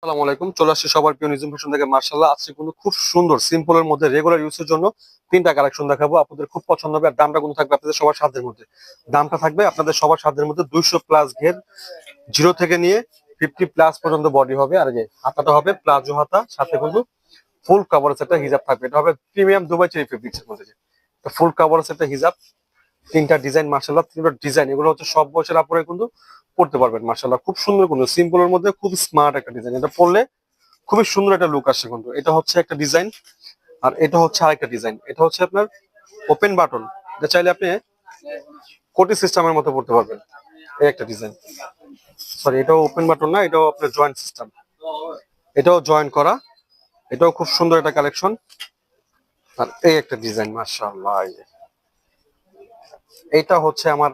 আসসালামু আলাইকুম, চলে আসছে সবার প্রিয় নিজম ফ্যাশন থেকে। মার্শাল্লাহ, আজকে কিন্তু খুব সুন্দর সিম্পলের মধ্যে রেগুলার ইউজের জন্য তিনটা কালেকশন দেখাবো। আপনাদের খুব পছন্দ হবে। আর দামটা কিন্তু থাকবে আপনাদের সবার সাধ্যের মধ্যে। দামটা থাকবে আপনাদের সবার সাধ্যের মধ্যে 200+ ঘের, জিরো থেকে নিয়ে 50+ পর্যন্ত বডি হবে। আর যে হাতাটা হবে প্লাজো হাতা, সাথে কিন্তু ফুল কাভারেজ একটা হিজাব থাকবে। এটা হবে প্রিমিয়াম দুবাই চেরি ফেব্রিক্স এর মধ্যে। ফুল কাভারেজ একটা হিজাব, তিনটা ডিজাইন। মার্শাল্লাহ, তিনটা ডিজাইন এগুলো হচ্ছে সব বয়সের আপুরে কিন্তু পড়তে পারবেন। মার্শাল্লাহ, খুব সুন্দর, কিন্তু সিম্পলের মধ্যে খুব স্মার্ট একটা ডিজাইন। এটা পড়লে খুবই সুন্দর একটা লুক আসছে। কিন্তু এটা হচ্ছে একটা ডিজাইন, আর এটা হচ্ছে আরেকটা ডিজাইন। এটা হচ্ছে আপনার ওপেন বাটন, এটা চাইলে আপনি কোটি সিস্টেমের মতো পড়তে পারবেন। এই একটা ডিজাইন। সরি, এটাও ওপেন বাটন না, এটাও আপনার জয়েন্ট সিস্টেম, এটাও জয়েন করা। এটাও খুব সুন্দর একটা কালেকশন। আর এই একটা ডিজাইন, মাশাআল্লাহ, এইটা হচ্ছে আমার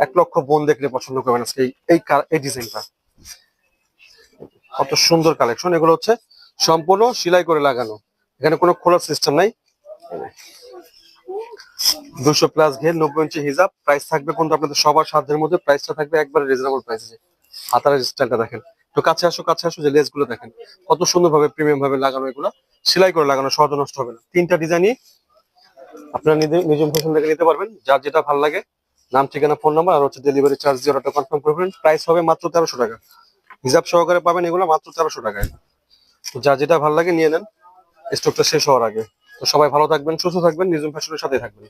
1 লক্ষ বোন দেখলে পছন্দ করবেন আজকে এই ডিজাইনটা। কত সুন্দর কালেকশন। এগুলো হচ্ছে সম্পূর্ণ সেলাই করে লাগানো, এখানে কোনো খোলার সিস্টেম নাই। 200+ ঘের, 90 ইঞ্চি হিজাব। প্রাইস থাকবে কিন্তু আপনাদের সবার সাধ্যের মধ্যে। প্রাইসটা থাকবে একবারে রিজনেবল প্রাইসে। হাতার স্টাইলটা দেখেন, একটু কাছে আসো, কাছে আসো, যে লেস গুলো দেখেন কত সুন্দর ভাবে প্রিমিয়াম ভাবে লাগানো। এগুলো সেলাই করে লাগানো, সহজে নষ্ট হবে না। তিনটা ডিজাইনই আপনারা নিজম ফ্যাশন থেকে নিতে পারবেন। যার যেটা ভালো লাগে, নাম, ঠিকানা, ফোন নাম্বার আর হচ্ছে ডেলিভারি চার্জ দিয়ে অর্ডারটা কনফার্ম করবেন। প্রাইস হবে মাত্র 1300 টাকা। হিসাব সহকারে পাবেন এগুলো মাত্র 1300 টাকায়। তো যা যেটা ভালো লাগে নিয়ে নেন, স্টকটা শেষ হওয়ার আগে। তো সবাই ভালো থাকবেন, সুস্থ থাকবেন, নিজম ফ্যাশনের সাথে থাকবেন।